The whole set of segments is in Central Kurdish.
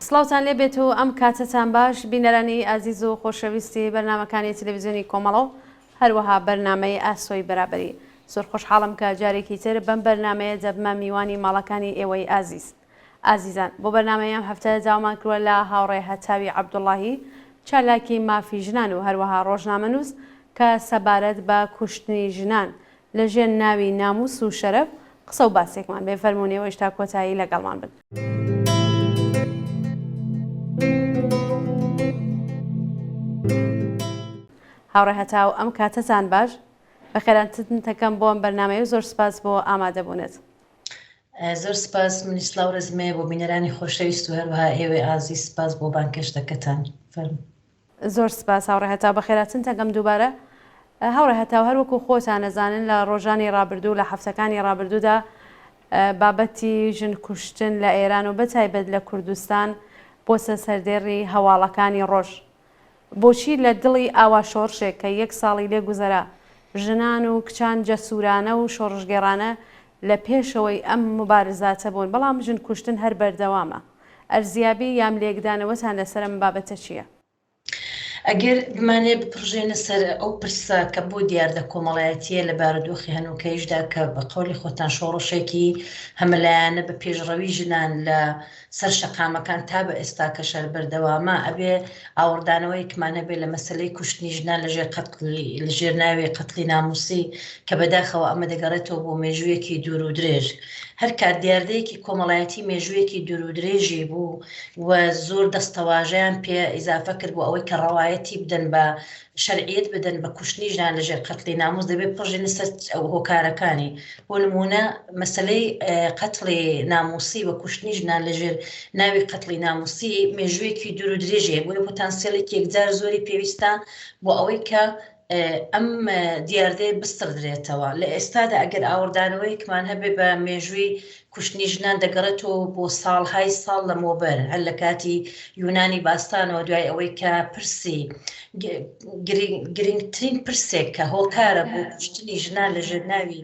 سڵاوتان لێ بێت و ئەم کاتتان باش بینەرانی ئازیز و خۆشەویستی بەرنامەکانی تەلەڤیزیۆنی کۆمەڵە و هەروەها بەرنامەی ئاسۆی بەرابەری. زۆر خۆشحاڵم کە جارێکی تر بەم بەرنامەیە دەبمە میوانی ماڵەکانی ئێوەی ئازیزان. بۆ بەرنامەیەم هەفتە داوامان کردووە لە هاوڕێ هەتاوی عەبدوڵڵاهی چالاکی مافی ژنان و هەروەها ڕۆژنامەنووس کە سەبارەت بە کوشتنی ژنان لە ژێر ناوی ناموس و شەرەف قسە و باسێکمان بێ. فەرمونێەوە هێشتا کۆتایی لەگەڵمان بن. هاوڕێ هەتاو ئەم کاتتان باش بەخێرانتن تەکەم بۆ ئەم بەرنامەیە زۆر سپاس بۆ ئامادەبوونێت. زۆر سپاس منیسلااو ڕزمێ بۆ بینەرانی خۆشەویست و هەروەها ئێوەی ئازی سپاس بۆ بانکەشتەکەتان فەرموو. زۆر سپاس هاوڕێ هەتاو بەخێراتن تەکەم دووبارە. هاوڕێ هەتاو هەروەکو خۆتان نەزانن لە ڕۆژانی ڕابردوو لە هەفتەکانی ڕابردوودا بابەتی ژن کوشتن لە ئێران و بەتایبەت لە کوردستان بۆسە سەردێڕی هەواڵەکانی ڕۆژ. بۆچی لە دڵی ئاوا شۆڕشێک کە یەک ساڵی لێ گوزەرا ژنان و کچان جەسوورانە و شۆڕژگێڕانە لە پێشەوەی ئەم مبارزاتە بوون، بەڵام ژن کوشتن هەر بەردەوامە. ئەرزیابی یام لێکدانەوەتان لەسەر ئەم بابەتە چییە؟ ئەگەر بمانێ بپڕژێنە سەر ئەو پرسە کە بۆ دیاردە کۆمەڵایەتیە لە بارودۆخی هەنووکەیشدا کە بە قەولی خۆتان شۆڕشێکی هەملایانە بە پێشڕەوی ژنان لە سەر شەقامەکان تا بە ئێستا کە شەر بەردەوامە ئەبێ ئاوردانەوەیکمانە بێ لە مەسلەی کوشتنی ژنان لە ژێر ناوی قەتڵی ناموسی کە بەداخەوە ئەمە دەگەڕێتەوە بۆ مێژوویەکی دوور و درێژ. هەر کات دیاردەیەکی کۆمەڵایەتی مێژوویەکی دوور و درێژی بوو و زۆر دەستەواژەیان پێ ئیزافە کرد بۆ ئەوەی کە ڕەوایەتی بدەن بە شەرعیەت بدەن بە کوشتنی ژنان لەژێر قەتڵی ناموس دەبێت پڕژێنە سەر هۆکارەکانی. بۆ نمونە مەسلەی قەتڵی ناموسی و کوشتنی ژنان لەژێر ناوی قەتڵی ناموسی مێژوویەکی دوور و درێژەیە بۆیە پۆتانسیێڵێکی یەکجار زۆری پێویستە بۆ ئەوەی کە ئەم دیاردەیە بستردرێتەوە. لە ئێستادا ئەگەر ئاوردانەوەیکمان هەبێ بە مێژووی کوشتنی ژنان دەگەڕێتەوە بۆ ساڵهای ساڵ لە مۆبەر هەر لە کاتی یونانی باستانەوە دوای ئەوەی کە پرسی گرنگترین پرسێک کە هۆکارە بۆ کوشتنی ژنان لە ژێر ناوی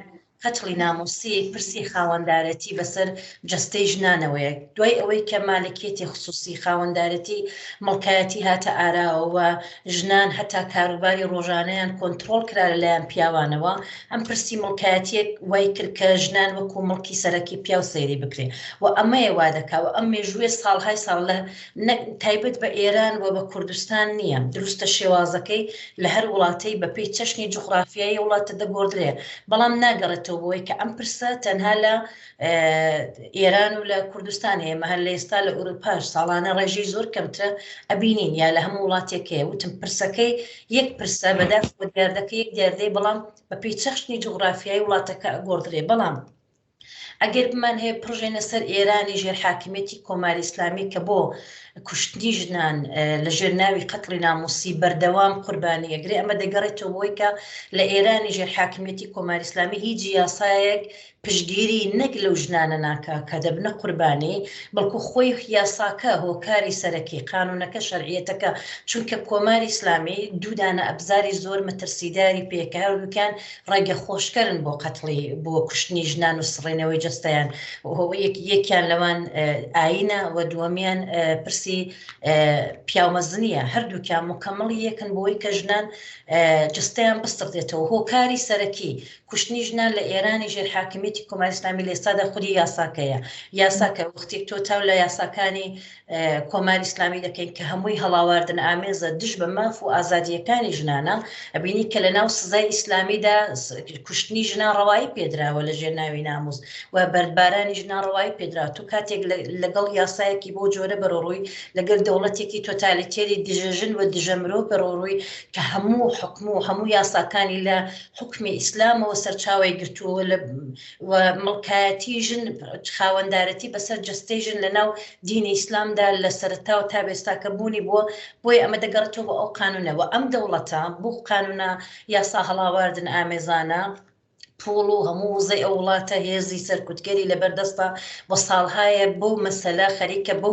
قەتڵی ناموسی پرسی خاوەندارەتی بەسەر جەستەی ژنانەوەیە. دوای ئەوەی کە مالکێتی خصوصی خاوەندارەتی مڵکایەتی هاتە ئاراوە ژنان هەتا کاروباری ڕۆژانەیان کۆنتترۆل کرا لەلایەن پیاوانەوە، ئەم پرسی مڵکایەتیەک وای کرد کە ژنان وەکو مڵکی سەرەکی پیا و سەیری بکرێن و ئەمەیە وا دەکاوە ئەم مێژووێ ساڵهای ساڵ لە تایبەت بە ئێران و بە کوردستان نییە. دروستە شێوازەکەی لە هەر وڵاتەی بەپێی چەشنی جوغرافیایی وڵاتە دەگۆڕدرێ، بەڵام ناگەڕێتەوە بۆی کە ئەم پرسە تەنها لە ئێران و لە کوردستان ئێمە هەر لە ئێستا لە ئوروپاش ساڵانە ڕێژەی زۆر کەمترە ئەبینین یا لە هەموو وڵاتێکەیە. وتم پرسەکەی یەک پرسە بەداخ بۆ دیاردەکە یەک دیاردەی بەڵام بەپێی چەشنی جوغرافیایی وڵاتەکە ئەگۆڕدرێ. بەڵام ئەگەر بمان هەیە پڕژێنە سەر ئێرانی ژێر حاکمیەتی کۆماری ئیسلامی کە بۆ کوشتنی ژنان لە ژێر ناوی قەتڵی ناموسی بەردەوام قوربانی ئەگرێ، ئەمە دەگەڕێتەوە بۆی کە لە ئێرانی ژێر حاکمیەتی کۆماری ئیسلامی هیچ یاسایەک پشتگیری نەک لەو ژنانە ناکا کە دەبنە قوربانی، بەڵکو خۆی یاساکە هۆکاری سەرەکی قانونەکە شەرعیەتەکە. چونکە کۆماری ئیسلامی دوودانە ئەبزاری زۆر مەترسیداری پێکە هەردووکیان ڕێگە خۆشکردن بۆ قەتڵی بۆ کوشتنی ژنان و سڕێنەوەی جەستەیان. یەکیان لەوان ئاینە و دووەمیان پرسی پیامەزنیە. هەردووکیان مکەمەڵی یەکن بۆی کە ژنان جستەیان بستڕدێتەوە. هۆکاری سەرەکی کوشتنی ژنان لە ئێرانی ژێر حاکمیەتی کۆماری ئیسلامی لە ئێستادا خودی یاساکەیە. یاساکە وەختێک تۆ تاو لە یاساکانی کۆماری ئیسلامی دەکەین کە هەمووی هەڵاواردن ئامێزە دژ بە ماف و ئازادیەکانی ژنانە، ئەبینی کە لە ناو سزای ئیسلامیدا کوشتنی ژنان ڕەوایی پێدراوە لە ژێر ناوی ناموس و بەردبارانی ژنان ڕەوایی پێدرا. تو کاتێک لەگەڵ یاسایەکی بۆ جۆرە بەرەڕووی لەگەڵ دەوڵەتێکی تۆتالیتێری دژەژن و دژە مرۆڤ بەڕۆڕووی کە هەموو حکم و هەموو یاساکانی لە حکمی ئیسلامەوە سەرچاوی گرتووە و مڵکایەتی ژن خاوەندارەتی بەسەر جەستەی ژن لە ناو دینی ئیسلامدا لە سەرەتا و تا بێستاکە بوونی بۆی ئەمە دەگەڕێتەوە بە ئەو قانونەوە. ئەم دەوڵەتە بۆ قانونە یاسا هەڵاواردن ئامێزانە پۆڵ و هەموو وزەی ئەو وڵاتە هێزی سەرکوتگەری لەبەردەستە بۆ ساڵهایە بۆ مەسەلە خەریکە بۆ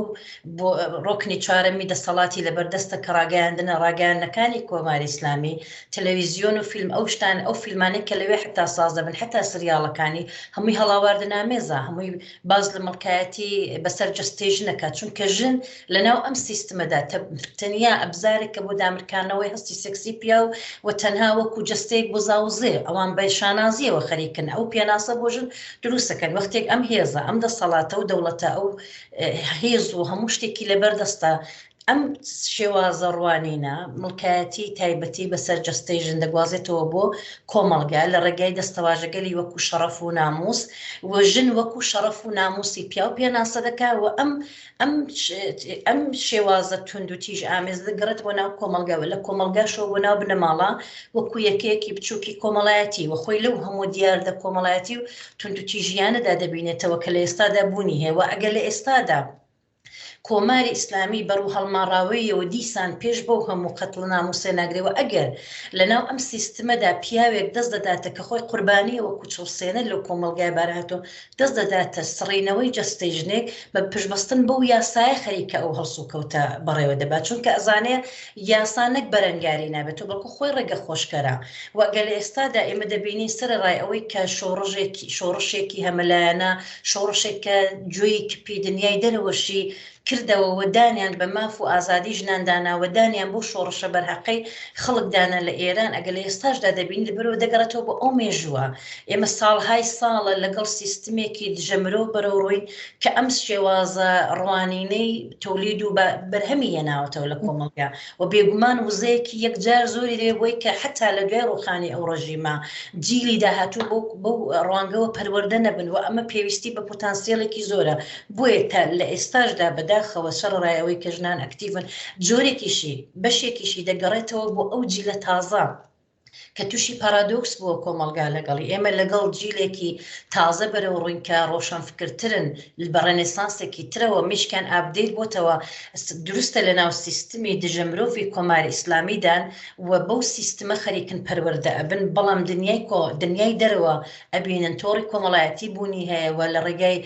ڕۆکنی چوارەمی دەسەڵاتی لەبەردەستە کە ڕاگەیاندنە ڕاگەیاندنەکانی کۆماری ئیسلامی تەلەڤیزیۆن و فیلم ئەو شتان ئەو فیلمانەی کە لەوێ حتا ساز دەبن حتا سریاڵەکانی هەمووی هەڵاواردنامێزە هەمووی باز لە مڵکایەتی بەسەر جەستێژ نەکات چونکە ژن لەناو ئەم سیستمەدا تەنیا ئەبزارێکە بۆ دامرکانەوەی هەستی سێکسی پیا و تەنها وەکو جەستەیەک بۆ زاوزێ ئەوان بە شانازیەوە خەریکن ئەو پێناسە بۆ ژن دروستەکەن وەختێک ئەم هێزە ئەم دەسەڵاتە و دەوڵەتە ئەو هێز و هەموو شتێکی لەبەردەستە ئەم شێوازە ڕوانینە مڵکایەتی تایبەتی بەسەر جەستەی ژن دەگوازێتەوە بۆ کۆمەڵگا لە ڕێگای دەستەواژەگەلی وەکو شەڕەف و ناموس و ژن وەکو شەڕەف و ناموسی پیا و پێناسە دەکات و ئەم شێوازە تونند و تیژ ئامێز دەگەڕێت بۆ ناو کۆمەلگاوە لە کۆمەلگاشەوە بۆ ناو بنەماڵە وەکو یەکەیەکی بچووکی کۆمەڵایەتی و خۆی لەو هەموو دیاردە کۆمەڵایەتی و تونند و تیژیانەدا دەبینێتەوە کە لە ئێستادا بوونی هەیە و ئەگەر لە ئێستادا کۆماری ئیسلامی بەرەو هەڵماڕاوەیەوە دیسان پێش بەو هەموو قەتڵ ناموسێ ناگرێەوە ئەگەر لەناو ئەم سیستمەدا پیاوێک دەست دەداتە کە خۆی قوربانیەوە کوچڵسێنە لەو کۆمەلگای بارهاتۆ دەست دەداتە سڕینەوەی جەستەی ژنێک بە پشبەستن بەو یاسایە خەریکە ئەو هەڵسو کەوتە بەڕێوە دەبات چونکە ئەزانێ یاسانەک بەرەنگاری نابێت و بەڵکو خۆی ڕێگە خۆشکەرە وەگەر لە ئێستادا ئێمە دەبینین سەرڕای ئەوەی کە شۆڕشێکی هەمەلایەنە شۆڕشێک کە گوێی کپی دنیای دەرەوەشی کردەوە وەدانیان بە ماف و ئازادی ژناندانا وەدانیان بۆ شۆڕشە بەرهەقەی خەڵکدانە لە ئێران ئەگەر لە ئێستاشدا دەبین بەرەوە دەگەڕێتەوە بۆ ئەو مێژووە ئێمە ساڵهای ساڵە لەگەڵ سیستمێکی دژەمرۆ بەرەوڕۆین کە ئەم شێوازە ڕوانینەی تۆلید و بەرهەمی هێناوەتەوە لە کۆمەڵگا و بێگومان وزەیەکی یەکجار زۆری دەبووی کە حتا لە دوای ڕۆخانی ئەو ڕژیمە جیلی داهاتوو بەو ڕوانگەوە پەروەردە نەبن و ئەمە پێویستی بە پۆتانسیێڵێکی زۆرە بۆیە تا لە ئێستاشدا بەداخەوە سەرڕایەوەی کە ژنان ئەکتیڤن جۆرێکیشی بەشێکیشی دەگەڕێتەوە بۆ ئەو جیلە تازە کە تووشی پارادۆکس بووە کۆمەلگا لەگەڵی ئێمە لەگەڵ جیلێکی تازە بەرەو ڕووینکە ڕۆشنفکرترن بە ڕەنێسانسێکی ترەوە میشکان ئابدەیت بۆتەوە دروستە لە ناو سیستمی دژەمرۆڤی کۆماری ئیسلامیدان و بەو سیستمە خەریکن پەروەردە ئەبن بەڵام دنیای دەرەوە ئەبینن تۆڕی کۆمەڵایەتی بوونی هەیە و لە ڕێگای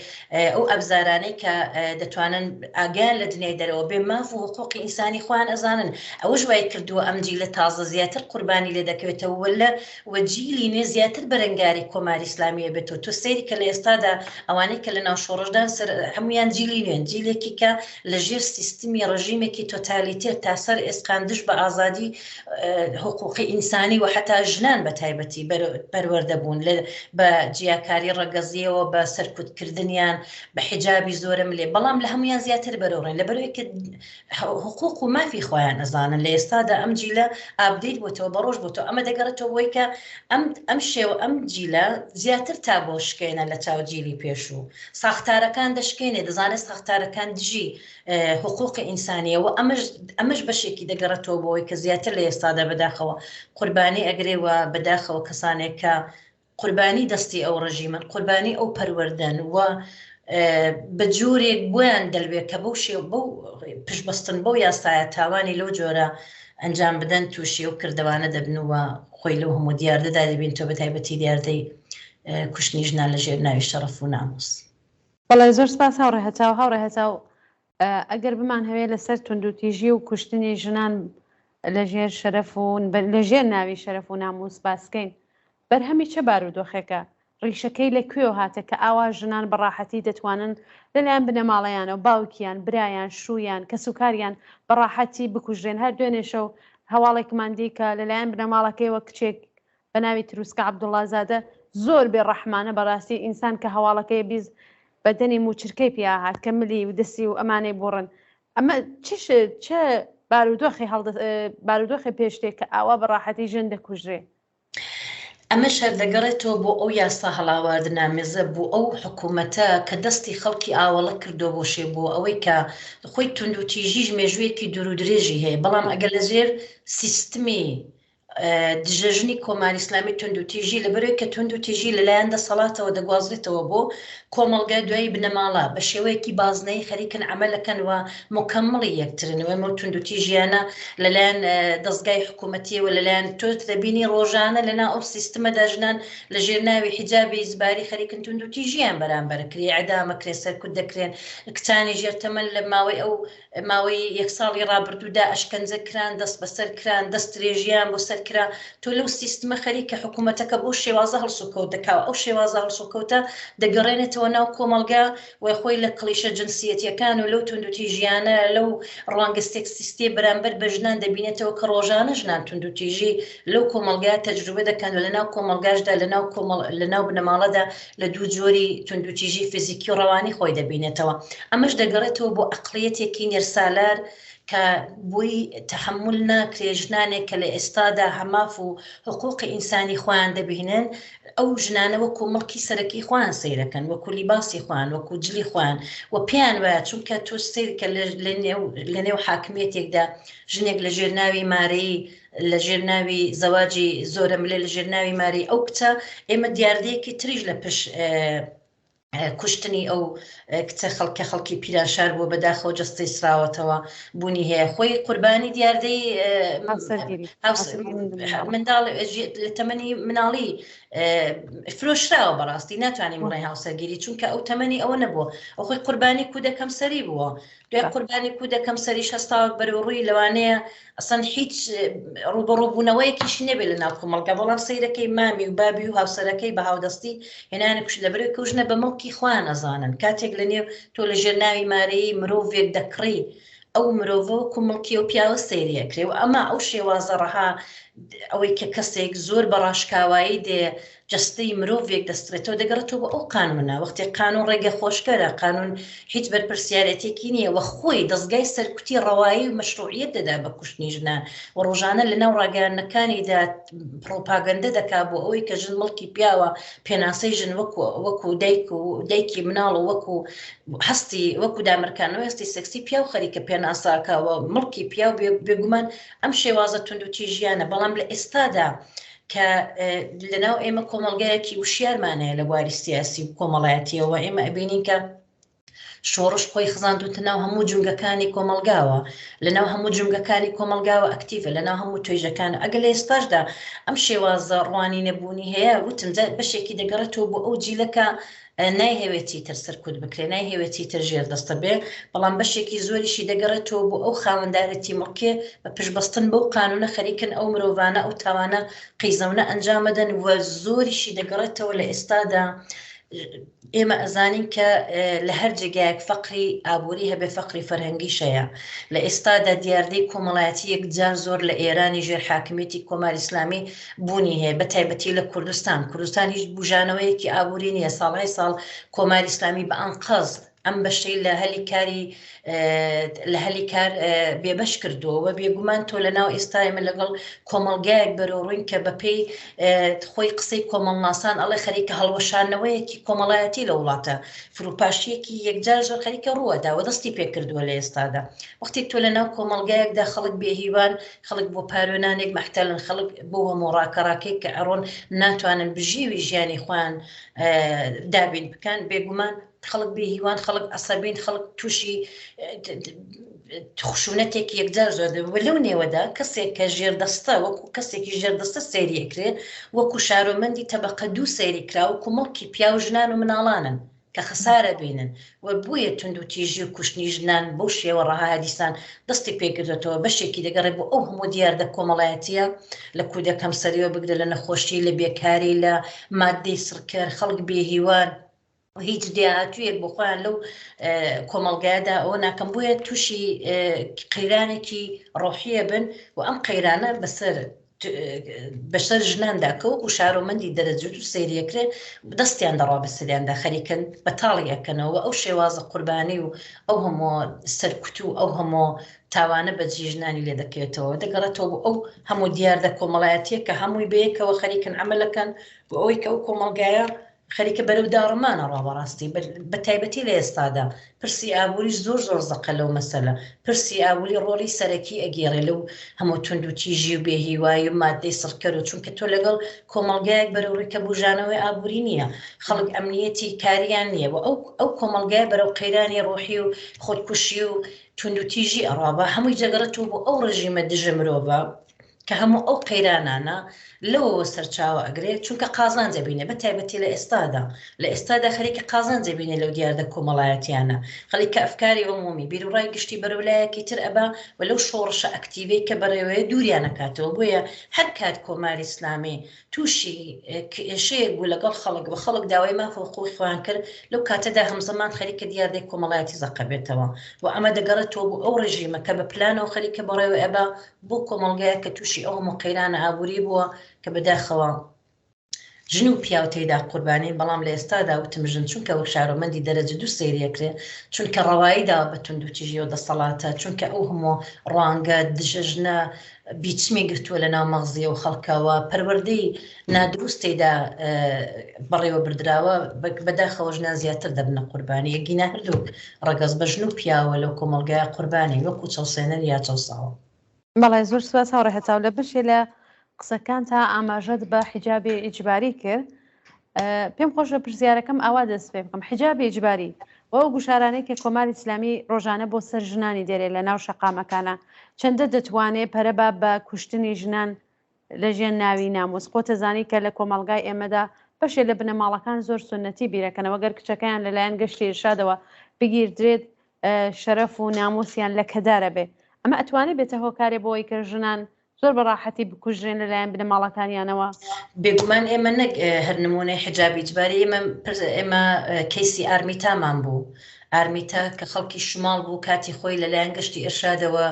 ئەو ئەبزارانەی کە دەتوانن ئاگیان لە دنیای دەرەوە بێ ماف و حقوقی ئینسانی خۆیان ئەزانن ئەوەش وای کردووە ئەم جیلە تازە زیاتر قوربانی لێ دەکەوێتەوە ولا وجیلی نێ زیاتر بەرەنگاری کۆماری ئیسلامیە بێتەوە تۆ سەیری کە لە ئێستادا ئەوانەی کە لە ناو شۆڕژدان هەمویان جیلی نوێن جیلێکی کە لەژێر سیستمی ڕژیمێکی تۆتالیتێر تا سەر ئێسقاندش بە ئازادی حقوقی ئینسانی و حتا ژنان بە تایبەتی پەروەردەبوون بە جیاکاری ڕەگەزیەوە بە سەرکوتکردنیان بە حیجابی زۆرم لێ بەڵام لە هەمویان زیاتر بەرەوڕێن لەبەرەوەی کە حقوق و مافی خۆیان ئەزانن لە ئێستادا ئەم جیلە ئابدەیت بۆتەوە بەڕۆژ بۆتەوە ئەمە دەگەڕێتەوە بۆی کە ئەم جیلە زیاتر تا بۆ شکێنە لە چاوجیلی پێشوو ساختارەکان دەشکێنێ دەزانێت ساختارەکان دژی حقوقی ئینسانیەوە ئەمەش بەشێکی دەگەڕێتەوە بۆی کە زیاتر لە ئێستادا بەداخەوە قوربانی ئەگرێوە بەداخەوە کەسانێک کە قوربانی دەستی ئەو ڕژیمن قوربانی ئەو پەروەردەن و بە جۆرێک بۆیان دەلوێت کە بەو پشبەستن بەو یاسایە تاوانی لەو جۆرە ئەنجام بدەن تووشی و کردوانە دەبنەوە خۆی لەو هەموو دیاردەدا دەبین تۆ بە تایبەتی دیاردەی کوشتنی ژنان لە ژێر ناوی شەڕەف و ناموس. بەڵێ زۆر سپاس هاوڕێهەتاو ئەگەر بمان هەوێ لەسەر توندوتیژی و کوشتنی ژنان لەژێر شەرەف و لەژێر ناوی شەرەف و ناموس باسکەین بەرهەمی چه بارودۆخێکە ڕیشەکەی لەکوێ هاتە کە ئاوا ژنان بەڕاحەتی دەتوانن لەلایەن بنەماڵەیانەوە باوکیان برایان شویان کە سوکاریان بەڕاحەتی بکوژێن هەر دوێنێشە و هەواڵێکمان دی کە لەلایەن بنەماڵەکەیەوە کچێک بە ناوی تروسکە عەبدوڵڵازادە زۆر بێڕەحمانە بەڕاستی ئینسان کە هەواڵەکەی بیست بەدەنی موچرکەی پیا هات کە ملی و دەستی و ئەمانەی بڕن ئەمە چه بارودۆخی پێشتێک کە ئاوا بەڕاحەتی ژن دەکوژێ ئەمە شەر دەگەڕێتەوە بۆ ئەو یاسا هەڵاواردنامێزە بۆ ئەو حکوومەتە کە دەستی خەڵکی ئاوەڵە کردو بۆشێ بۆ ئەوەی کە خۆی توندوتیژیش مێژوویەکی دوور و درێژی هەیە بەڵام ئەگەر لەژێر سیستمی دژەژنی کۆماری ئیسلامی تونند و تیژی لەبەرەوەی کە تونند و تیژی لەلایەن دەسەڵاتەوە دەگوازرێتەوە بۆ کۆمەڵگە دوایی بنەماڵە بە شێوەیەکی بازنەی خەریکن عملەکەن و مکەمڵی یەکترن وەمە تونند و تیژیانە لەلایەن دەستگای حکوومەتیەوە لەلایەن تۆ دەبینی ڕۆژانە لەنا ئەو سیستمەدا ژنان لە ژێرناوی حیجابی ئیجباری خەریکن تونند و تیژیان بەرامبەرکرێ ئەعدامەکرێ سەرکوت دەکرێن کچانی ژێرتەمەن لە ماوەی ئەو ماوەی یەک ساڵی ڕابردوودا ئەشکەنجە کران دەست بەسەر کران دەست درێژیان بۆ سەرکرا تۆ لەو سیستمە خەریکە حکوومەتەکە بۆ شێوازە هەڵسوکەوت دەکاوە ئەو شێوازە هەڵسوکەوتە دەگەڕێنێتەوە ناو کۆمەڵگا وی خۆی لە کلیشە جنسیەتیەکان و لەو تونند و تیژیانە لەو ڕەنگە سێکسیستیە بەرامبەر بە ژنان دەبینێتەوە کە ڕۆژانە ژنان تونند و تیژی لەو کۆمەڵگا تەجروبە دەکەن و لەناو کۆمەڵگاشدا لەناو بنەماڵەدا لە دوو جۆری تونند و تیژی فیزیکی و ڕەوانی خۆی دەبینێتەوە ئەمەش دەگەڕێتەوە بۆ ئەقلیەتێکی نێرسالار کە بووی تحمل ناکرێ ژنانێک کە لە ئێستادا هەماف و حقوقی ئینسانی خۆیان دەبینن ئەو ژنانە وەکو مڵکی سەرەکی خۆیان سەیرەکەن وەکو لیباسی خۆیان وەکو جلی خۆیان و پێیان وایە چونکە تۆ سیرکە لە نێو حاکمیەتێکدا ژنێک لە ژێرناوی مارەی لە ژێرناوی زەواجی زۆرە ملێ لە ژێرناوی ماری ئەو کچە ئێمە دیاردەیەکی تریش لە پشت کوشتنی ئەو کچە خەڵکی پیرانشار بۆ بەداخەوە جەستەی سراوەتەوە بوونی هەیە خۆی قوربانی دیاردەی منداڵ لە تەمەنی مناڵی فرۆشراوە بەڕاستی ناتوانانی مڵی هاوسەرگیری چونکە ئەو تەمەنی ئەوە نەبووە ئەو خۆی قوربانی کودەکەم سەری بووە دوای قوربانی کودەکەم سەری شەستاوە بەرەوڕووی لەوانەیە ئەسەن هیچ ڕوبەڕووبوونەوەیەکیش نەبێت لە ناو کۆمەڵگا بەڵام سەیرەکەی مامی و بابی و هاوسەرەکەی بە هاودەستی هێنانە کوشت لەبەرەوەی کەوژنە بە مڵکی خۆیان ئەزانن کاتێک لە نێو تۆ لە ژێرناوی مارەی مرۆڤێک دەکڕی ئەو مرۆڤە وەکو مڵکی و پیاوە سەیریەکرێ و ئەمە ئەو شێوازە ڕەها ئەوەی کە کەسێک زۆر بە ڕاشکاوایی دێ جستەی مرۆڤێک دەسترێتەوە دەگەڕێتەوە بە ئەو قانونە وەختی قانون ڕێگە خۆشکەرە قانون هیچ بەرپرسیارەتێکی نییە وە خۆی دەستگای سەرکوتی ڕەوایی و مەشروعیەت دەدا بە کوشتنی ژنان و ڕۆژانە لە ناو ڕاگەیاندنەکانیدا پرۆپاگەندە دەکا بۆ ئەوەی کە ژن مڵکی پیاوە پێناسەی ژن وەکو دایک و دایکی مناڵ و وەکو هەستی وەکو دامرکانەوە هەستی سەکسی پیا و خەریکە پێناساکەوە مڵکی پیا و بێگومان ئەم شێوازە تونند و تیژیانە بەڵام لە ئێستادا کە لەناو ئێمە کۆمەڵگایەکی وشیارمانەیە لە بواری سیاسی و کۆمەڵایەتیەوە ئێمە ئەبینین کە شۆڕش خۆی خزاندوتە ناو هەموو جونگەکانی کۆمەڵگاوە لەناو هەموو جونگەکانی کۆمەڵگاوە ئەکتیڤە لەناو هەموو توێژەکان ئەگەر لە ئێستاشدا ئەم شێوازە ڕوانی نەبوونی هەیە وتم بەشێکی دەگەڕێتەوە بۆ ئەو جیلەکە نایهەوێتی تر سەرکوت بکرێ نایهەوێتی تر ژێر دەستە بێ بەڵام بەشێکی زۆریشی دەگەڕێتەوە بۆ ئەو خاوەندارەتی مڵکێ بە پشتبەستن بەو قانونە خەریکن ئەو مرۆڤانە ئەو تاوانە قەیزەونە ئەنجامەدەن و زۆریشی دەگەڕێتەوە لە ئێستادا ئێمە ئەزانین کە لە هەر جێگایەک فەقری ئابووری هەبێ فەقری فەرهەنگیشەیە لە ئێستادا دیاردەی کۆمەڵایەتی یەکجار زۆر لە ئێرانی ژێر حاکمیەتی کۆماری ئیسلامی بوونی هەیە بە تایبەتی لە کوردستان هیچ بژانەوەیەکی ئابووری نییە ساڵهای ساڵ کۆماری ئیسلامی بە ئەنقەز ئەم بەشەی لە هەلی کار بێبەش کردووە بێگومان تۆ لە ناو ئێستایمە لەگەڵ کۆمەڵگایەک بەرەوڕووین کە بەپێی خۆی قسەی کۆمەڵناسان ئەڵێ خەریکە هەڵوەشانەوەیەکی کۆمەڵایەتی لە وڵاتە فروپاشیەکی یەکجار زۆر خەریکە ڕووەدا و دەستی پێکردووە لە ئێستادا وەختی تۆ لە ناو کۆمەڵگایەکدا خەڵک بێهیوان خەڵک بۆ پارێنانێک مەحتەلن خەڵک بۆ هەموو ڕاکەڕاکەی کە ئەڕۆن ناتوانن بژیوی ژیانی خۆیان دابین بکەن بێگومان خەڵک بێهیوان خەڵک ئەسەبین خەڵک تووشی خشونەتێکی یەکجار زۆر دەبێت لەو نێوەدا کەسێک کە ژێردەستە وەکو کەسێکی ژێردەستە سەیریەکرێت وەکو شارۆمەندی تەبەقە دوو سەیری کرا وەکو مڵکی پیا و ژنان و مناڵانن کە خەسارە بینن و بوویە تونند و تیژی و کوشتنی ژنان بەو شێوە ڕەها دیسان دەستی پێکردێتەوە بەشێکی دەگەڕێت بۆ ئەو هەموو دیاردە کۆمەڵایەتیە لە کودەکەم سەریەوە بگرە لە نەخۆشی لە بێکاری لە مادەی سڕکەر خەڵک بێهیوان هیچ دیاتویەک بۆ خۆیان لەو کۆمەڵگایەدا ئەوە ناکەم بووە تووشی قەیرانێکی ڕۆحیە بن و ئەم قەیرانە بەسەر ژنانداکەوە و شارۆمەندی دەرەجوت و سەیریەکرێت دەستیان دەڕا بەسەریاندا خەریکن بەتاڵیەکەنەوە ئەو شێوازە قوربانی و ئەو هەموو سەرکوت و ئەو هەموو تاوانە بەجێ ژنانی لێ دەکەوێتەوە دەگەڕێتەوە بۆ ئەو هەموو دیاردە کۆمەڵایەتیە کە هەمووی بەیەکەوە خەریکن عەمەلەکەن بۆ ئەوەی کە ئەو کۆمەڵگایە خەریکە بەرەو داڕمانە ڕاوەڕاستی بە تایبەتی لە ئێستادا پرسی ئابووریش زۆر زەقە لەو مەسەلە پرسی ئابووری ڕۆڵی سەرەکی ئەگێڕێ لەو هەموو تونند و تیژی و بێهیوایی و مادەی سڕکەر و چونکە تۆ لەگەڵ کۆمەڵگایەک بەرەو ڕێکە بژانەوەی ئابووری نییە خەڵک ئەمنیەتی کاریان نییە و ئەو کۆمەڵگای بەرەو قەیرانی ڕۆحی و خۆدکوشی و تونند و تیژی ئەڕابە هەمووی جەگەڕێتەوە بۆ ئەو ڕژیمە دژە مرۆڤە کە هەموو ئەو قەیرانانە لەوەوە سەرچاوە ئەگرێت چونکە قازان جەبینێ بە تایبەتی لە ئێستادا خەریکە قازان جەبینێ لەو دیاردە کۆمەڵایەتیانە خەڵکە ئەفکاری عمومی بیرڕای گشتی بەرەولایەکی تر ئەبا و لەو شۆڕشە ئەکتیڤی کە بەڕێوەیە دووریانەکاتەوە بۆیە هەر کات کۆماری ئیسلامی تووشی کێشەیەک بوو لەگەڵ خەڵک بە خەڵک داوای مافۆخۆی خۆیان کرد لەو کاتەدا هەمزەمان خەریکە دیاردەی کۆمەڵایەتی زەقە بێتەوە و ئەمە دەگەڕێتەوە بۆ ئەو ڕژیمە کە بە پلانەوە خەریکە بەڕێوە ئەبا بۆ کۆمەڵگایە کە تووشی ئەو هەموو قەیرانە ئابووری بووە کە بەداخەوە ژن و پیاو تێدا قوربانی بەڵام لە ئێستادا وتمژن چونکە وەک شارۆمەندی دەرەجە دوو سەیریەکرێ چونکە ڕەواییدا بە تونند و تیژی و دەسەڵاتە چونکە ئەو هەموو ڕوانگە دژەژنە بیچمی گرتووە لە ناو مەغزیە و خەڵکەوە پەروەردەی نادروست تێدا بەڕێوە بردراوە بەداخەوە ژنان زیاتر دەبنە قوربانی یەکینا هەردوو ڕەگەز بە ژن و پیاوە لەو کۆمەڵگایە قوربانی وەکو چەوسێنەر یا چەوساوە. بەڵێ زۆر سوپاس هاوڕێ هەتاو لە بەشێ لە قسەکان تا ئاماژەت بە حیجابی ئیجباری کرد پێم خۆشە پرسیارەکەم ئاوا دەست پێ بکەم حیجابی ئیجباری ئەو گوشارانەی کە کۆماری ئیسلامی ڕۆژانە بۆ سەر ژنانی دێرێ لە ناو شەقامەکانە چەندە دەتوانێت پەرەبا بە کوشتنی ژنان لە ژێن ناوی ناموس خۆتەزانی کە لە کۆمەڵگای ئێمەدا بەشێ لە بنەماڵەکان زۆر سنەتی بیرەکەنەوە گەر کچەکەیان لەلایەن گەشتی ئێرشادەوە بگیردرێت شەرەف و ناموسیان لە کەدارە بێ ئەمە ئەتوانێت بێتە هۆکارێ بۆ ئەوەی کە ژنان زۆر بەڕاحەتی بکوژرێن لەلایەن بنەماڵەکانیانەوە بێگومان ئێمە نەک هەر نمونەی حیجابی ئیجباری ئێمە کەیسی ئارمیتامان بوو ئارمیتا کە خەڵکی شماڵ بوو کاتی خۆی لەلایەن گەشتی ئێرشادەوە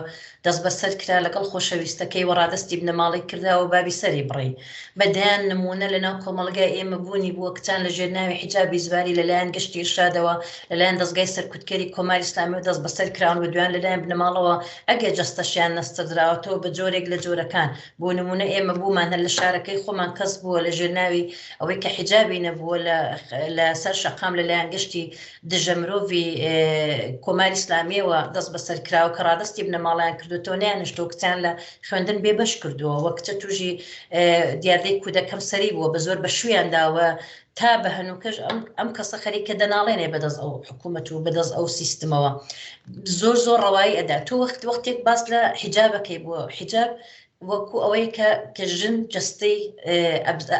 دەست بەسەر کرا لەگەڵ خۆشەویستەکەی وەڕادستی بنەماڵی کرداوە بابی سەری بڕی بەدایان نمونە لەناو کۆمەڵگای ئێمە بوونی بووە کچان لە ژێرناوی حیجابی ئیجباری لەلایەن گەشتی ئێرشادەوە لەلایەن دەستگای سەرکوتکەری کۆماری ئیسلامی دەست بەسەر کراون و دوایان لەلایەن بنەماڵەوە ئەگە جەستەشیان نەستەدراوەتەوە بە جۆرێک لە جۆرەکان بۆ نمونە ئێمە بوومان هەر لە شارەکەی خۆمان کەس بووە لە ژێرناوی ئەوەی کە حیجابی نەبووە لە سەر شەقام لەلایەن گەشتی دژە مرۆڤی کۆماری ئیسلامیەوە دەست بەسەر کراوە کە ڕادستی بنەماڵیان کردوتەوە نیانشتۆ کچیان لە خوێندن بێبەش کردووە وە کچە توژی دیاردەی کودەکەم سەری بووە بە زۆر بە شویانداوە تا بە هەنووکەش ئەم کەسە خەریکە دەناڵێنێ بەدەست ئەو حکوومەت و بەدەست ئەو سیستمەوە زۆر ڕەوایی ئەدا تۆ وەختێک باس لە حیجابەکەی بووە حیجاب وەکو ئەوەی کە ژن جستەی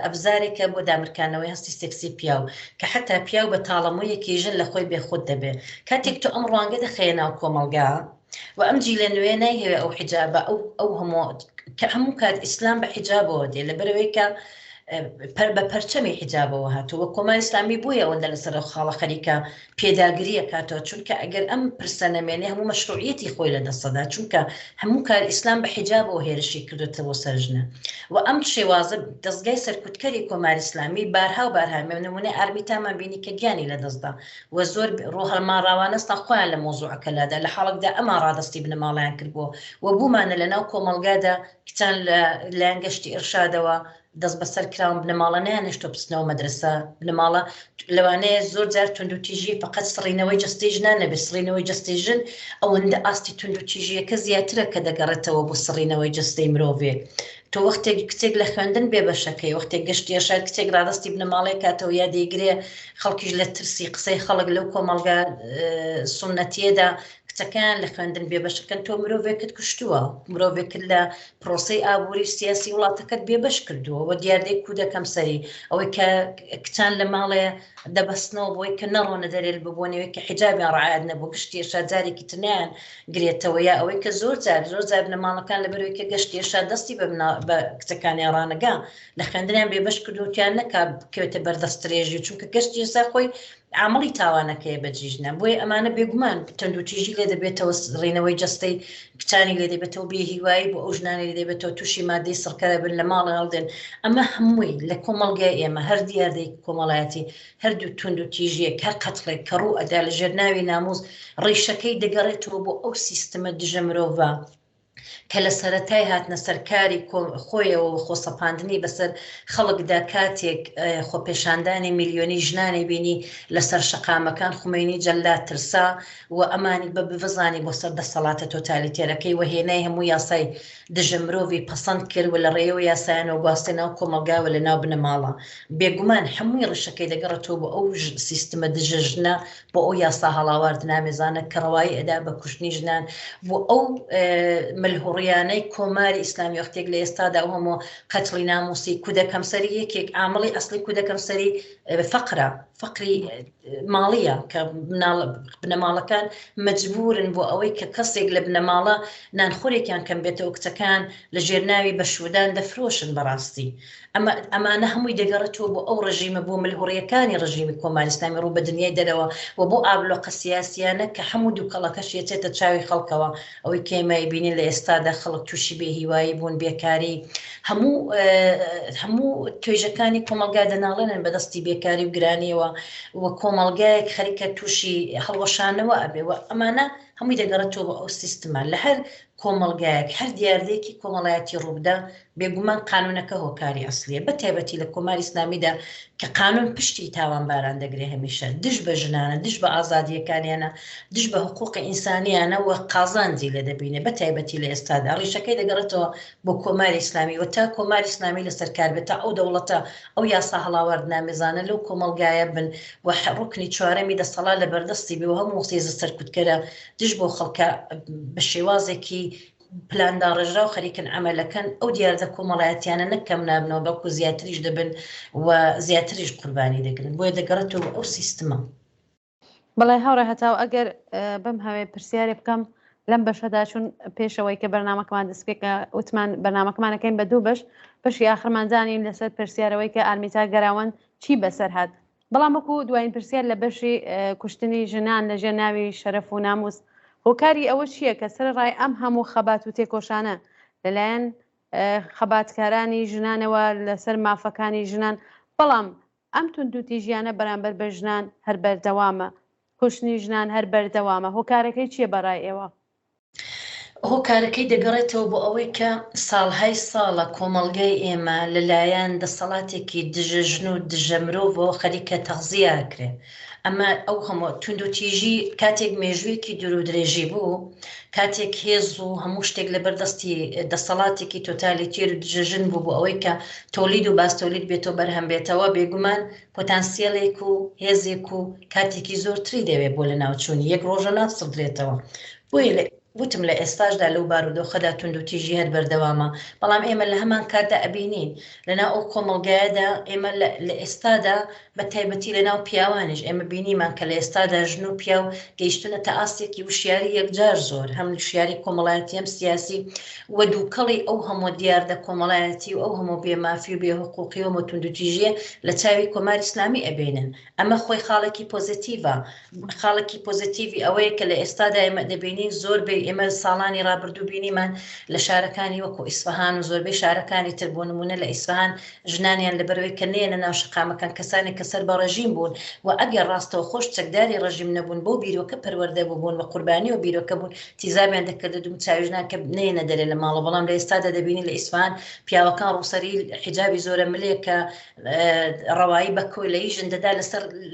ئەبزارێکە بۆ دامرکانەوەی هەستی سێکسی پیاو کە حتا پیاو بە تاڵەموویەکی ژن لە خۆی بێخۆت دەبێت کاتێک تۆ ئەم ڕوانگە دەخەیە ناو کۆمەڵگا و ئەم جیلە نوێ نایهەوێ ئەو حیجابە ئەو هەموو کە هەموو کات ئیسلام بە حیجابەوە دێ لەبەرەوەی کە بە پەرچەمی حیجابەوە هاتووە کۆماری ئیسلامی بووە ئەوەندە لەسەر خاڵە خەریکە پێداگریە کاتەوە چونکە ئەگەر ئەم پرسە نەمێنێ هەموو مەشروعیەتی خۆی لە دەستەدا چونکە هەموو کار ئیسلام بە حیجابەوە هێرشی کردوتەوە سەرژنە و ئەم شێوازە دەستگای سەرکوتکەری کۆماری ئیسلامی بارها و بارها نمونەی ئارمیتامان بینی کە گیانی لە دەستدا و زۆر ڕۆهەڵماڕاوانەستا خۆیان لە مۆزوعەکەلادا لە حاڵکدا ئەمە ڕادستی بنەماڵیان کردبووە و بوومانە لە ناو کۆمەڵگادا کچان لایەن گەشتی ئێرشادەوە دەست بەسەر کراون بنەماڵە نیانشتۆ بچنەوە مەدرسە بنەماڵە لەوانەیە زۆر جار تونند و تیژی فقط سڕینەوەی جەستەی ژنان نەبێت سڕینەوەی جەستەی ژن ئەوەندە ئاستی تونند و تیژیەکە زیاترە کە دەگەڕێتەوە بۆ سڕینەوەی جەستەی مرۆڤێ تۆ وەختێک کچێک لە خوێندن بێبەشەکەی وەختێک گەشتی ئێرشاد کچێک ڕادستی بنەماڵەیە کاتەوە یا دەیگرێ خەڵکیش لە ترسی قسەی خەڵک لەو کۆمەڵگا سونەتیەدا کچەکان لە خوێندن بێبەشەکەن تۆ مرۆڤێکت کوشتووە مرۆڤێکت لە پرۆسەی ئابووری سیاسی وڵاتەکەت بێبەش کردووە و دیاردەی کودەکەم سەری ئەوەی کە کچان لە ماڵێ دەبەستنەوە بۆی کە نەڕۆنە دەرێت ببوونەوەی کە حیجابیان ڕعایەت نەبوو گشتی ئێرشاد جارێکی تنیان گرێتەوە یا ئەوەی کە زۆر جار بنەماڵەکان لەبەرەوەی کە گەشتی ئێرشاد دەستی بە کچەکانیان ڕانەگا لە خوێندنیان بێبەش کردوتیان نەکا بکەوێتە بەردەستدرێژی چونکە گەشتی ئێستا خۆی عملی تاوانەکەی بەجیژنە بۆیە ئەمانە بێگومان تونند و تیژی لێ دەبێتەوە ڕێنەوەی جەستەی کچانی لێ دەبێتەوە بێهیوایی بۆ ئەو ژنانی لێ دەبێتەوە تووشی مادەی سڕکەرە بن لە ماڵ هەڵدێن ئەمە هەمووی لە کۆمەڵگای ئێمە هەر دیاردەی کۆمەڵایەتی هەردوو تونند و تیژیەک هەر قەتڵێک کە ڕوو ئەدا لە ژێرناوی ناموس ڕیشەکەی دەگەڕێتەوە بۆ ئەو سیستەمە دژە مرۆڤە کە لە سەرەتای هاتنە سەرکاری خۆیەوە خۆسەپاندنی بەسەر خەڵکدا کاتێک خۆپێشاندانی میلیۆنی ژنانی بینی لەسەر شەقامەکان خومینی جەلات ترسا و ئەمانی بە بڤزانی بۆ سەر دەسەڵاتە تۆتالیتێرەکەی وهێنای هەموو یاسای دژە مرۆڤی پەسەند کرد و لە ڕێەوە یاسایانەوە گواستێنەوە کۆمەلگاوە لە ناو بنەماڵە بێگومان هەمووی ڕشەکەی دەگەڕێتەوە بۆ ئەو سیستمە دژە ژنە بۆ ئەو یاسا هەڵاوارد نامێزانە کە ڕەوایی ئەدا بە کوشتنی ژنان بۆ ئەو ملهوڕیانەی کۆماری ئیسلامی وەختێک لە ئێستادا ئەو هەموو قەتڵی ناموسی کودەکەم سەری یەکێک عامڵی ئەسلی کودەکەم سەری فەقری ماڵیە کە بنەماڵەکان مەجبورن بۆ ئەوەی کە کەسێک لە بنەماڵە نانخۆرێکیان کەم بێتەوە کچەکان لە ژێرناوی بەشودان دەفرۆشن بەڕاستی ئەمانە هەمووی دەگەڕێتەوە بۆ ئەو ڕژیمە بۆ ملهوڕیەکانی ڕژیمی کۆماری ئیسلامی ڕوو بە دنیای دەرەوە و بۆ ئابلۆقە سیاسیانە کە هەموو دووکەڵەکەش یەچێتە چاوی خەڵکەوە ئەوەی کێمای بینی لە ئێستادا خەڵک تووشی بێهیوایی بوون بێکاری هەموو توێژەکانی کۆمەلگا دەناڵێنن بەدەستی بێکاری و گرانیەوە و کۆمەلگایەک خەریکە تووشی هەڵوەشانەوە ئەبێەوە ئەمانە هەمووی دەگەڕێتەوە بە ئەو سیستمان لە هەر کۆمەلگایەک هەر دیاردەیەکی کۆمەڵایەتی ڕووبدا بێگومان قانونەکە هۆکاری ئەسلیە بە تایبەتی لە کۆماری ئیسلامیدا کە قانون پشتی تاوانباران دەگرێ هەمیشە دش بە ژنانە دش بە ئازادیەکانیانە دش بە حقوقی ئینسانیانە و قازانجی لە دەبینێ بە تایبەتی لە ئێستادا ڕیشەکەی دەگەڕێتەوە بۆ کۆماری ئیسلامی و تا کۆماری ئیسلامی لەسەر کار بێتە ئەو دەوڵەتە ئەو یاسا هەڵاوارد نامێزانە لەو کۆمەلگایە بن و ڕوکنی چوارەمی دەسەڵات لە بەردەستی بێ و هەموو سێزە سەرکوتکەرە دش بۆ خەڵکە بە شێوازێکی پلاندا ڕێژرا و خەریکن ئەمەلەکەن ئەو دیاردە کۆمەڵایەتیانە نەکەم نابنەوە بەڵکو زیاتریش دەبن و زیاتریش قوربانی دەگرن بۆیە دەگەڕێتەوە ئەو سیستمە. بەڵێ هاوڕێ هەتاو ئەگەر بەم هەوێ پرسیارێ بکەم لەم بەشەدا چون پێشەوەی کە بەرنامەکەمان دەستپێکە وتمان بەرنامەکەمانەکەین بە دوو بەشی ئاخرمانجانین لەسەر پرسیارەوەی کە ئارمیتا گەراوەن چی بەسەر هات بەڵام وەکو دوایین پرسیار لە بەشی کوشتنی ژنان لە ژێرناوی شەرەف و ناموس هۆکاری ئەوە چییە کە سەرڕای ئەم هەموو خەبات و تێکۆشانە لەلایەن خەباتکارانی ژنانەوە لەسەر مافەکانی ژنان بەڵام ئەم توندوتی ژیانە بەرامبەر بە ژنان هەر بەردەوامە کوشتنی ژنان هەر بەردەوامە هۆکارەکەی چییە بەڕای ئێوە؟ هۆکارەکەی دەگەڕێتەوە بۆ ئەوەی کە ساڵهای ساڵە کۆمەلگای ئێمە لەلایەن دەسەڵاتێکی دژەژن و دژە مرۆڤەوە خەریکە تەغزیەکرێ ئەمە ئەو هەموو توندوتیژی کاتێک مێژوویەکی دوور و درێژی بوو کاتێک هێز و هەموو شتێک لە بەردەستی دەسەڵاتێکی تۆتالیتیر و دژەژن بوو بۆ ئەوەی کە تۆلید و باستۆلید بێتەوە بەرهەم بێتەوە بێگومان پۆتانسیێلێک و هێزێک و کاتێکی زۆرتری دەوێت بۆ لە ناوچوونی یەک ڕۆژە ناسڵدرێتەوە بۆیە وتم لە ئێستاشدا لەو بارودۆخەدا توندوتیژی هەر بەردەوامە بەڵام ئێمە لە هەمان کاتدا ئەبینین لەناو ئەو کۆمەلگایەدا ئێمە لە ئێستادا بە تایبەتی لەناو پیاوانش ئێمە بینیمان کە لە ئێستادا ژن و پیا و گەیشتونە تا ئاستێکی وشیاری یەکجار زۆر هەم شیاری کۆمەڵایەتی هەم سیاسی و دووکەڵی ئەو هەموو دیاردە کۆمەڵایەتی و ئەو هەموو بێمافی و بێحقوقی و توندوتیژیە لە چاوی کۆماری ئیسلامی ئەبێنن ئەمە خۆی خاڵێکی پۆزیتیڤە خاڵێکی پۆزیتیڤی ئەوەیە کە لە ئێستادا ئێمە دەبینین زۆر بێ ئێمە ساڵانی ڕابردوو بینیمان لە شارەکانی وەکو ئیسفەهان و زۆربەی شارەکانی تر بۆ نمونە لە ئیسفەهان ژنانیان لەبەرەوەی کە نێنە ناو شقامەکان کەسانی کە سەر بە ڕژیم بوون و ئەگەر ڕاستەوە خۆش چەکداری ڕژیم نەبوون بۆ بیرۆکە پەروەردە بوون و قوربانی و بیرۆکە بوون تیزابیان دەکردە دوم چاوی ژنان کە نێنە دەرێ لە ماڵە بەڵام لە ئێستادا دەبینی لە ئیسفەهان پیاوەکان ڕووسەری حیجابی زۆرە ملێ کە ڕەوایی بە کۆیلەی ژندەدا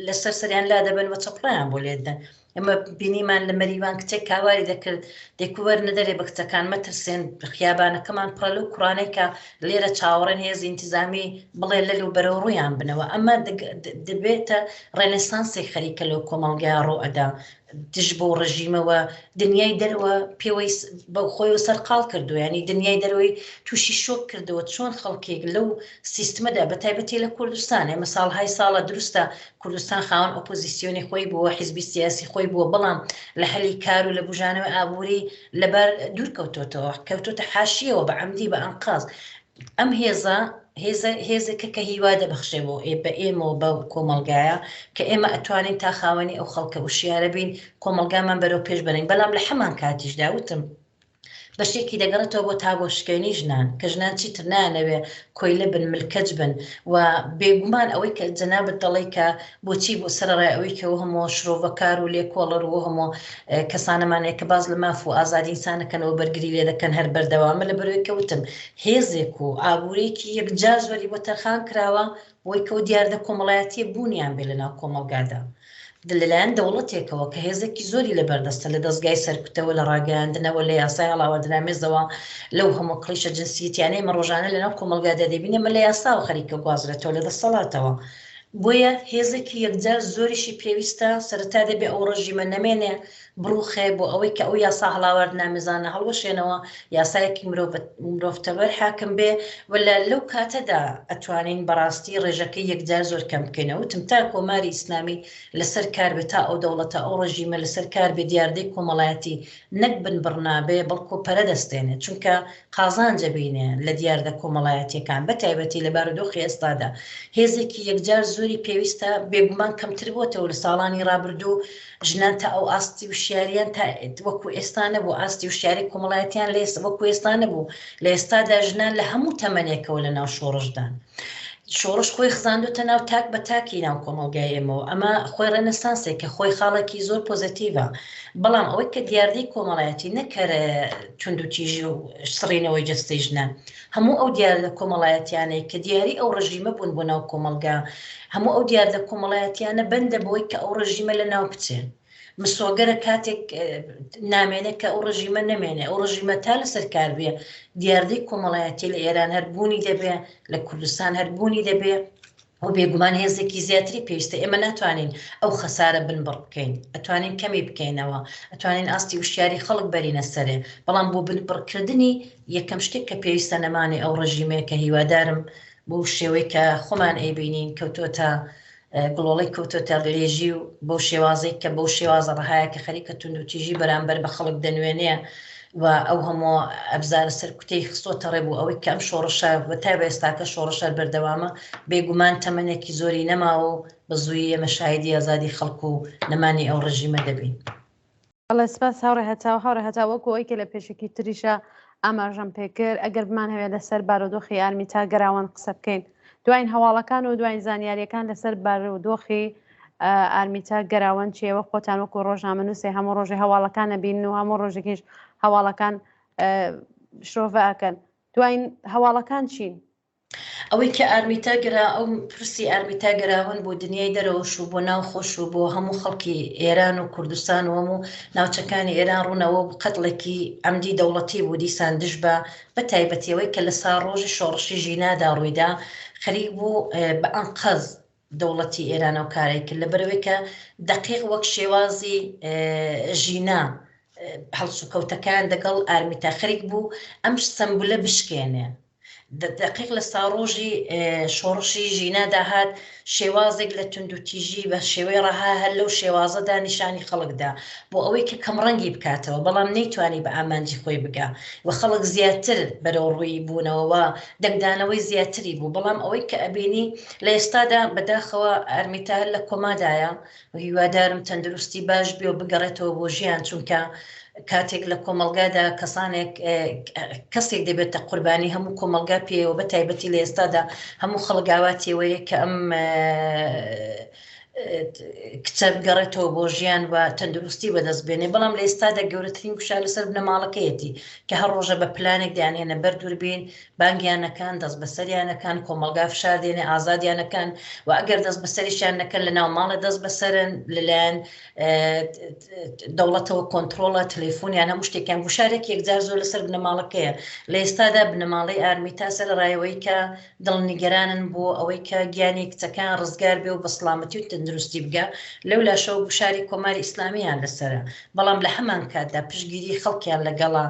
لەسەر سەریان لا دەبن و چەپڕیان بۆ لێدەن ئەمە بینیمان لە مەریوان کچێک کاواری دەکرد دێکوەر نەدەرێ بە کچەکان مەترسێن خیابانەکەمان پڕە لەو کوڕانەی کە لێرە چاوەڕێن هێز ئینتیزامی بڵێ لەلو بەرەو ڕوویان بنەوە ئەمە دەبێتە ڕێنەسانسی خەریکە لەو کۆمەڵگای ڕۆئەدا دژ بۆ ڕژیمەوە دنیای دەرەوە پێوەی بە خۆی و سەرقاڵ کردو ینی دنیای دەرەوەی تووشی شۆک کردەوە چۆن خەڵکێک لەو سیستمەدا بە تایبەتی لە کوردستان ئێمە ساڵهای ساڵە دروستە کوردستان خاوەن ئۆپۆزیسیۆنی خۆی بووە حیزبی سیاسی خۆی بووە بەڵام لە هەلی کار و لە بژانەوەی ئابووری لەبەر دوور کەوتۆتە حاشیەوە بە عەمدی بە ئەنقاز ئەم هێزێکە کە هیوا دەبەخشێ بۆ بە ئێمەوە بە کۆمەلگایە کە ئێمە ئەتوانین تا خاوەنی ئەو خەڵکە وشیارە بین کۆمەلگامان بەرەو پێش بەرین بەڵام لە هەمان کاتیشدا وتم بەشێکی دەگەڕێتەوە بۆ تا بۆ شکێنی ژنان کە ژنان چیتر نانەوێ کۆیلە بن ملکەج بن و بێگومان ئەوەی کە جەنابەت دەڵێ کە بۆچی بۆ سەرڕای ئەوەی کەەوە هەموو شرۆڤەکار و لێکۆڵەر و هەموو کەسانەمانەیە کە باز لە ماف و ئازادی ئینسانەکەنەوە بەرگری لێ دەکەن هەر بەردەوامە لە بەرەوەی کەوتم هێزێک و ئابوورێکی یەکجار زۆری بۆ تەرخان کراوە بۆی کە و دیاردە کۆمەڵایەتیە بوونیان بێ لەناو کۆمەڵگادا لەلایەن دەوڵەتێکەوە کە هێزێکی زۆری لەبەردەستە لە دەستگای سەرکوتەوە لە ڕاگەاندنەوە لە یاسای هەڵاوەردرامێزەوە لەو هەموو کڵیشە جنسیەتیانەی مەڕۆژانە لەناو کۆمەڵگادا دەبینە مە لە یاسا و خەریکە گوازرێتەوە لە دەسەڵاتەوە بۆیە هێزێکی یەکجار زۆریشی پێویستە سەرەتا دەبێ ئەو ڕژیمە نەمێنێ بڕوخێ بۆ ئەوەی کە ئەو یاسا هەڵاوەردنامێزانە هەڵوەشێنەوە یاسایەکی مرۆڤتەبەر حاکم بێ ولا لەو کاتەدا ئەتوانین بەڕاستی ڕێژەکەی یەکجار زۆر کەم بکەینەوە وتم تا کۆماری ئیسلامی لەسەر کار بێت تا ئەو دەوڵەتە ئەو ڕژیمە لەسەر کار بێ دیاردەی کۆمەڵایەتی نەک بن بڕنابێ بەڵکو پەرە دەستێنێت چونکە قازانجە بینێ لە دیاردە کۆمەڵایەتیەکان بەتایبەتی لە بارودۆخی ئێستادا هێزێکی یەکجار زۆری پێویستە بێگومان کەمتر بۆتەوە لە ساڵانی ڕابردوو ژنان تا ئەو ئاستی وشیاریان تا وەکو ئێستانە بوو ئاستی وشیاری کۆمەڵایەتیان لێ وەکو ئێستانە بوو لە ئێستادا ژنان لە هەموو تەمەنێکەوە لە ناو شۆڕشدان شۆڕش خۆی خزاندوتە ناو تاک بە تاکی ناو کۆمەڵگای ئێمەوە ئەمە خۆی ڕێنەسانسێک کە خۆی خاڵێکی زۆر پۆزیتیڤە بەڵام ئەوەی کە دیاردەی کۆمەڵایەتی نەکەرە تونند و تیژی و سڕینەوەی جەستەی ژنان هەموو ئەو دیاردە کۆمەڵایەتیانەیە کە دیاری ئەو ڕژیمە بوون بۆ ناو کۆمەلگا هەموو ئەو دیاردە کۆمەڵایەتیانە بەندە بۆی کە ئەو ڕژیمە لە ناو بچێن مسۆگەرە کاتێک نامێنێت کە ئەو ڕژیمە نەمێنێ ئەو ڕژیمە تا لەسەر کار بێ دیاردەی کۆمەڵایەتی لە ئێران هەربوونی دەبێ لە کوردستان هەربوونی دەبێ ئەو بێگومان هێزێکی زیاتری پێویستە ئێمە ناتوانین ئەو خەسارە بنبڕ بکەین ئەتوانین کەمی بکەینەوە ئەتوانین ئاستی وشیاری خەڵک بەرینە سەرێ بەڵام بۆ بنبڕکردنی یەکەم شتێک کە پێویستە نەمانی ئەو ڕژیمەیە کە هیوادارم بۆ شێوەی کە خۆمان ئەیبینین کەوتۆتە گڵۆڵی کەوتۆتە لێژی و بۆ شێوازەی کە بەو شێوازە ڕەهایە کە خەریکە تونند و تیژی بەرامبەر بە خەڵک دەنوێنێ و ئەو هەموو ئەبزارە سەرکوتەی خستۆتە ڕێ بوو ئەوەی کە ئەم شۆڕشە بە تا بە ئێستاکە شۆڕشە بەردەوامە بێگومان تەمەنێکی زۆری نەماوە و بە زووی ئێمە شایدی ئازادی خەڵکو و نەمانی ئەو ڕژیمە دەبین. بەڵێ سپاس هاوڕێ هەتاو هاوڕێ هەتاو وەکو ئەوەی کە لە پێشێکی تریشە ئاماژەم پێکرد ئەگەر بمان هەوێت لەسەر بارودۆخی ئارمیتا گەراوان قسە بکەین دوایین هەواڵەکان و دوایین زانیاریەکان لەسەر بارودۆخی ئارمیتا گەراوان چیەوە خۆتان وەکو ڕۆژنامە نووسێ هەموو ڕۆژی هەواڵەکان نەبین و هەموو ڕۆژێکیش هەواڵەکان شۆڤە ئەکەن دوایین هەواڵەکان چین؟ ئەوەی کە ئارمیتا گرا ئەو پرسی ئارمیتا گەراون بۆ دنیای دەرەوەش و بۆ ناو خۆش و بۆ هەموو خەڵکی ئێران و کوردستان و هەموو ناوچەکانی ئێران ڕوونەوە قەتڵێکی ئەمدی دەوڵەتی بوو دیسان دش بە بەتایبەتیەوەی کە لە ساڕۆژی شۆڕشی ژینادا ڕوویدا خەریک بوو بە ئەنقەز دەوڵەتی ئێرانە و کارێک کرد لەبەرەوەی کە دەقیق وەک شێوازی ژینا هەڵسوکەوتەکان دەگەڵ ئارمیتا خەریک بوو ئەم سەمبولە بشکێنێ دقیق لە ساڕۆژی شۆڕشی ژینادا هات شێوازێک لە تونند و تیژی بە شێوەی ڕەها هەر لەو شێوازەدا نیشانی خەڵکدا بۆ ئەوەی کە کەمڕەنگی بکاتەوە بەڵام نەیتوانی بە ئامانجی خۆی بگا و خەڵک زیاتر بەرەو ڕووی بوونەوە دەنگدانەوەی زیاتری بوو بەڵام ئەوەی کە ئەبینی لە ئێستادا بەداخەوە ئارمیتا هەر لە کۆمادایە و هیوادارم تەندروستی باش بێ و بگەڕێتەوە بۆ ژیان چونکە کاتێک لە کۆمەلگادا کەسانێک کەسێک دەبێتە قوربانی هەموو کۆمەلگا پێوە بە تایبەتی لە ئێستادا هەموو خەڵگاواتیەوەیە کە ئەم کچە بگەڕێتەوە بۆ ژیان و تەندروستی بەدەست بێنێ بەڵام لە ئێستادا گەورەترین گوشا لەسەر بنەماڵەکەیەتی کە هەر ڕۆژە بە پلانێک دایانێنە بەر دووربین بانگیانەکان دەست بەسەریانەکان کۆمەلگا فشار دێنێ ئازادیانەکان و ئەگەر دەست بەسەریشیان نەکەن لە ناو ماڵە دەست بەسەرن لەلایەن دەوڵەتەوە کۆنتترۆڵە تەلەفۆنیان هەموو شتێکیان گوشارێکی یەکجار زۆر لەسەر بنەماڵەکەیە لە ئێستادا بنەماڵی ئارمیتا سەر ڕایەوەی کە دڵنیگەرانن بۆ ئەوەی کە گیانی کچەکان ڕزگار بێ و بە سڵامەتی و تەندروستی بگە لەولا شەو گوشاری کۆماری ئیسلامیان لەسرە بەڵام لە هەمان کاتدا پشگیری خەڵکیان لەگەڵا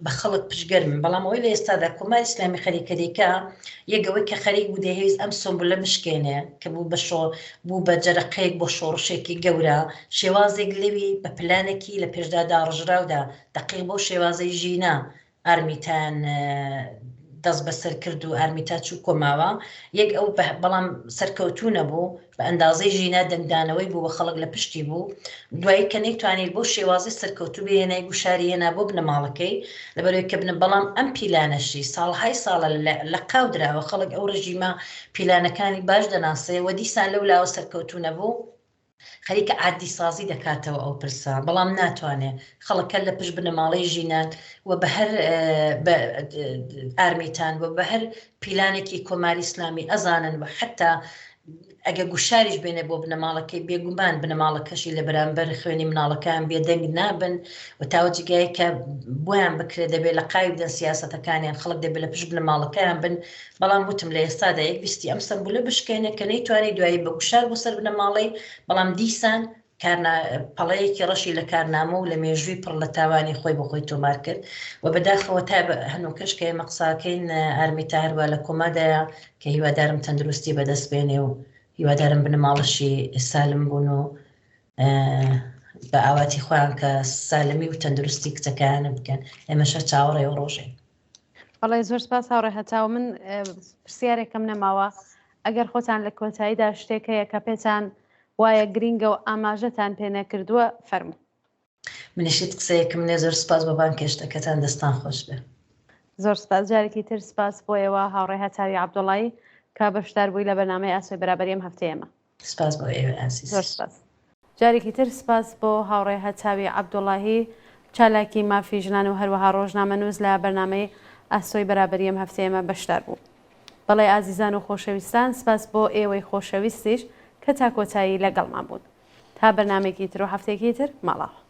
بە خەڵک پشگەرم بەڵام ئەوەی لە ئێستادا کۆماری ئیسلامی خەریکەریکە یەکەوەی کە خەریک بوو دەهێز ئەم سۆمبولە بشکێنێ کە بوو بە جەرەقەیەک بۆ شۆڕشێکی گەورە شێوازێک لەوی بە پلانێکی لە پێشدادا ڕژراودا دەقیق بۆ شێوازەی ژینا ئارمیتان دەست بەسەر کرد و ئارمیتا چوو کۆماوە یەک ئەو بەڵام سەرکەوتوو نەبوو بە ئەندازەی ژینە دەنگدانەوەی بوو بە خەڵک لە پشتی بوو دوایی کە نەیتوانێت بۆ شێوازی سەرکەوتوو بێنای گوشاری هێنا بۆ بنەماڵەکەی لەبەرەوەی کە بنە بەڵام ئەم پیلانەشی ساڵهای ساڵە لە قاودراوە خەڵک ئەو ڕژیمە پیلانەکانی باش دەناسەوە دیسان لەو لاوە سەرکەوتوو نەبوو خەریکە عادی سازی دەکاتەوە ئەو پرسا بەڵام ناتوانێت خەڵکە لە پشت بنەماڵەی ژینان و بە هەر ئارمیتان و بە هەر پیلانێکی کۆماری ئیسلامی ئەزانن و حتا ئەگە گوشاریش بێنێ بۆ بنەماڵەکەی بێگومان بنەماڵەکەشی لە بەرامبەر خوێنی مناڵەکان بێدەنگ نابن و تاوە جگای کە بۆیان بکرێت دەبێت لە قاوی بدەن سیاسەتەکانیان خەڵک دەبێت لە پشت بنەماڵەکەیان بن بەڵام وتم لە ئێستادا یەک ویستی ئەم سمبولە بشکێنە کە نەیتوانێت دوایی بە گوشار بۆ سەر بنەماڵەی بەڵام دیسان پەڵەیەکی ڕەشی لە کارنامە و لە مێژووی پڕ لە تاوانی خۆی بە خۆی تۆمار کرد و بەداخەوە تا هەنوو کەشکە ئێمە قساکەین ئارمیتا هەروە لە کۆمادایە کە هیوادارم تەندروستی بەدەست بێنێ و هیوادارم بنەماڵەشی سالم بوون و بە ئاواتی خۆیان کە سالمی و تەندروستی کچەکانە بکەن ئێمەشە چاوەڕێ و ڕۆژێن. بەڵێ زۆر سپاس هاوڕێ هەتاو من پرسیارێکم نەماوە ئەگەر خۆتان لە کۆتاییدا شتێکەیە کە پێتان وایە گرینگە و ئاماژەتان پێ نەکردووە فەرموو. منیشت قسەیەکم نێ زۆر سپاس بەبان کێشتەکەتان دەستان خۆش بێ. زۆر سپاس جارێکی تر سپاس بۆیەوە هاوڕێ هەتاوی عەبدوڵایی کە بەشدار بووی لە بەرنامەی ئاسۆی بەرابەری هەفتەیەمە. سپاس بۆ ئێوە ئاسیس. زۆر سپاس. جارێکی تر سپاس بۆ هاوڕێ هەتاوی عەبدوڵاهی چالاکی مافی ژنان و هەروەها ڕۆژنامەنووس لە بەرنامەی ئاسۆی بەرابەری هەفتەیەمە بەشدار بوو. بەڵێ ئازیزان و خۆشەویستان سپاس بۆ ئێوەی خۆشەویستیش کە تا کۆتایی لەگەڵمان بوون. تا بەرنامێکی تر و هەفتێکی تر ماڵاوە.